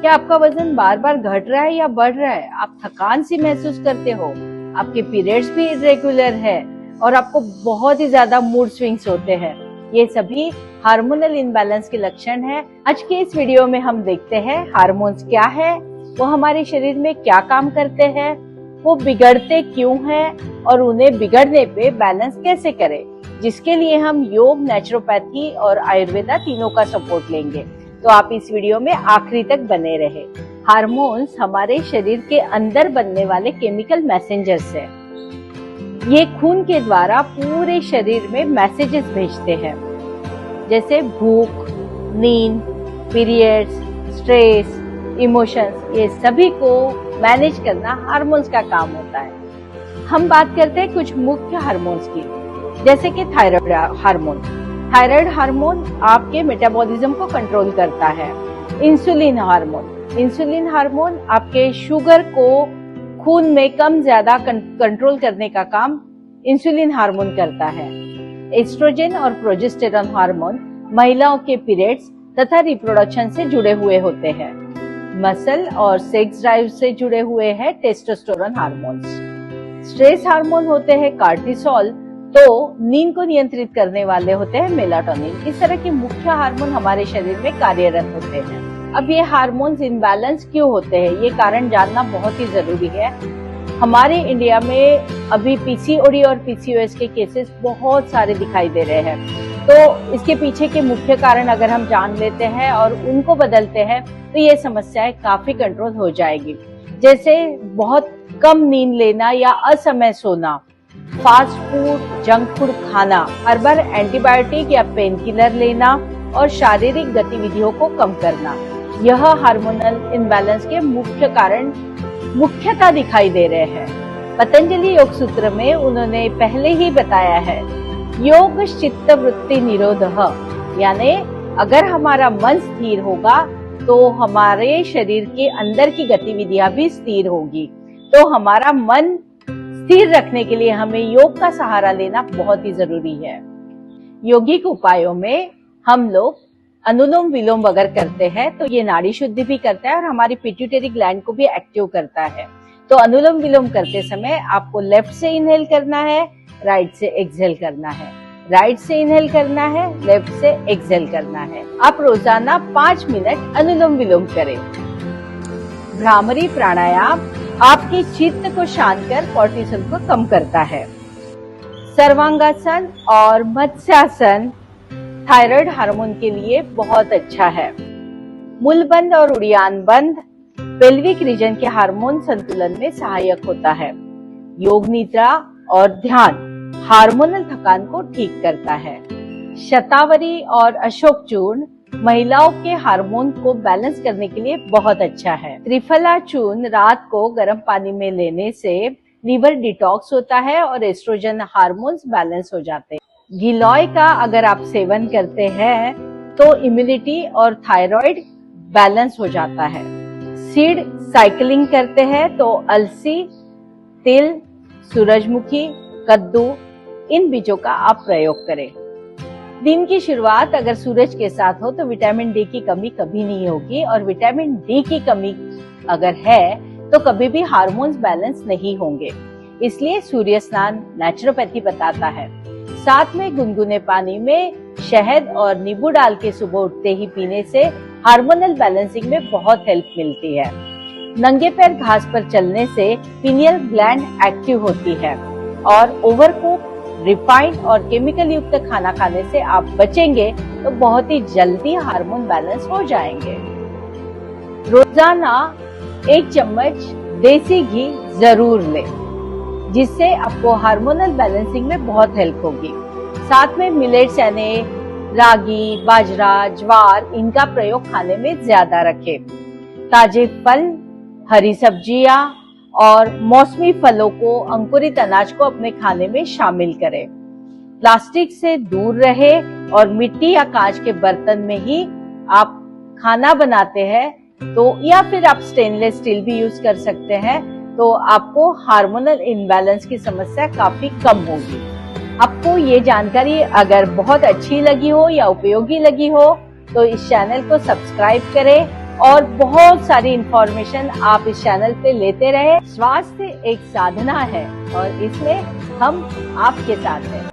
क्या आपका वजन बार बार घट रहा है या बढ़ रहा है? आप थकान सी महसूस करते हो, आपके पीरियड्स भी इरेगुलर है और आपको बहुत ही ज्यादा मूड स्विंग्स होते हैं। ये सभी हार्मोनल इनबैलेंस के लक्षण हैं। आज के इस वीडियो में हम देखते हैं हार्मोन्स क्या है, वो हमारे शरीर में क्या काम करते हैं, वो बिगड़ते क्यों हैं और उन्हें बिगड़ने पे बैलेंस कैसे करें, जिसके लिए हम योग, नेचुरोपैथी और आयुर्वेदा तीनों का सपोर्ट लेंगे। तो आप इस वीडियो में आखिरी तक बने रहे। हार्मोन्स हमारे शरीर के अंदर बनने वाले केमिकल मैसेंजर्स हैं। ये खून के द्वारा पूरे शरीर में मैसेजेस भेजते हैं, जैसे भूख, नींद, पीरियड्स, स्ट्रेस, इमोशंस, ये सभी को मैनेज करना हार्मोन्स का काम होता है। हम बात करते हैं कुछ मुख्य हार्मोन्स की, जैसे कि थायराइड हार्मोन। थायराइड हार्मोन आपके मेटाबॉलिज्म को कंट्रोल करता है। इंसुलिन हार्मोन आपके शुगर को खून में कम ज्यादा कंट्रोल करने का काम इंसुलिन हार्मोन करता है। एस्ट्रोजन और प्रोजेस्टेरॉन हार्मोन महिलाओं के पीरियड्स तथा रिप्रोडक्शन से जुड़े हुए होते हैं। मसल और सेक्स ड्राइव से जुड़े हुए हैं टेस्टोस्टेरोन हार्मोन्स। स्ट्रेस हार्मोन होते हैं कार्टिसोल, तो नींद को नियंत्रित करने वाले होते हैं मेलाटोनिन। इस तरह के मुख्य हार्मोन हमारे शरीर में कार्यरत होते हैं। अब ये हार्मोन्स इम्बैलेंस क्यों होते हैं, ये कारण जानना बहुत ही जरूरी है। हमारे इंडिया में अभी पीसीओडी और पीसीओएस के केसेस बहुत सारे दिखाई दे रहे हैं। तो इसके पीछे के मुख्य कारण अगर हम जान लेते हैं और उनको बदलते हैं तो ये समस्याएं काफी कंट्रोल हो जाएगी। जैसे बहुत कम नींद लेना या असमय सोना, फास्ट फूड, जंक फूड खाना, हर बार एंटीबायोटिक या पेन किलर लेना और शारीरिक गतिविधियों को कम करना, यह हार्मोनल इनबैलेंस के मुख्य कारण मुख्यतः दिखाई दे रहे हैं। पतंजलि योग सूत्र में उन्होंने पहले ही बताया है, योग चित्त वृत्ति निरोधः, यानी अगर हमारा मन स्थिर होगा तो हमारे शरीर के अंदर की गतिविधियां भी स्थिर होगी। तो हमारा मन स्थिर रखने के लिए हमें योग का सहारा लेना बहुत ही जरूरी है। योगिक उपायों में हम लोग अनुलोम विलोम अगर करते हैं तो ये नाड़ी शुद्धि भी करता है और हमारी पिट्यूटरी ग्लैंड को भी एक्टिव करता है। तो अनुलोम विलोम करते समय आपको लेफ्ट से इनहेल करना है, राइट से एक्सहेल करना है, राइट से इनहेल करना है, लेफ्ट से एक्सहेल करना है। आप रोजाना 5 मिनट अनुलोम विलोम करें। भ्रामरी प्राणायाम आपके चित्त को शांत कर कॉर्टिसोल को कम करता है। सर्वांगासन और मत्स्यासन थायराइड हार्मोन के लिए बहुत अच्छा है। मूलबंध और उड़ियान बंध पेल्विक रीजन के हार्मोन संतुलन में सहायक होता है। योग निद्रा और ध्यान हार्मोनल थकान को ठीक करता है। शतावरी और अशोक चूर्ण महिलाओं के हार्मोन को बैलेंस करने के लिए बहुत अच्छा है। त्रिफला चूर्ण रात को गर्म पानी में लेने से लीवर डिटॉक्स होता है और एस्ट्रोजन हार्मोन्स बैलेंस हो जाते हैं। गिलोय का अगर आप सेवन करते हैं तो इम्यूनिटी और थायराइड बैलेंस हो जाता है। सीड साइकिलिंग करते हैं तो अलसी, तिल, सूरजमुखी, कद्दू, इन बीजों का आप प्रयोग करें। दिन की शुरुआत अगर सूरज के साथ हो तो विटामिन डी की कमी कभी नहीं होगी, और विटामिन डी की कमी अगर है तो कभी भी हार्मोन्स बैलेंस नहीं होंगे। इसलिए सूर्य स्नान नेचुरोपैथी बताता है। साथ में गुनगुने पानी में शहद और नींबू डाल के सुबह उठते ही पीने से हार्मोनल बैलेंसिंग में बहुत हेल्प मिलती है। नंगे पैर घास पर चलने से पीनियल ग्लैंड एक्टिव होती है और ओवरकुक, रिफाइंड और केमिकल युक्त खाना खाने से आप बचेंगे तो बहुत ही जल्दी हार्मोन बैलेंस हो जाएंगे। रोजाना 1 चम्मच देसी घी जरूर लें, जिससे आपको हार्मोनल बैलेंसिंग में बहुत हेल्प होगी। साथ में मिलेट्स यानी रागी, बाजरा, ज्वार, इनका प्रयोग खाने में ज्यादा रखें। ताजे फल, हरी सब्जियां और मौसमी फलों को, अंकुरित अनाज को अपने खाने में शामिल करें। प्लास्टिक से दूर रहे और मिट्टी या कांच के बर्तन में ही आप खाना बनाते हैं तो, या फिर आप स्टेनलेस स्टील भी यूज कर सकते हैं, तो आपको हार्मोनल इनबैलेंस की समस्या काफी कम होगी। आपको ये जानकारी अगर बहुत अच्छी लगी हो या उपयोगी लगी हो तो इस चैनल को सब्सक्राइब करें, और बहुत सारी इंफॉर्मेशन आप इस चैनल पे लेते रहे। स्वास्थ्य एक साधना है और इसमें हम आपके साथ हैं।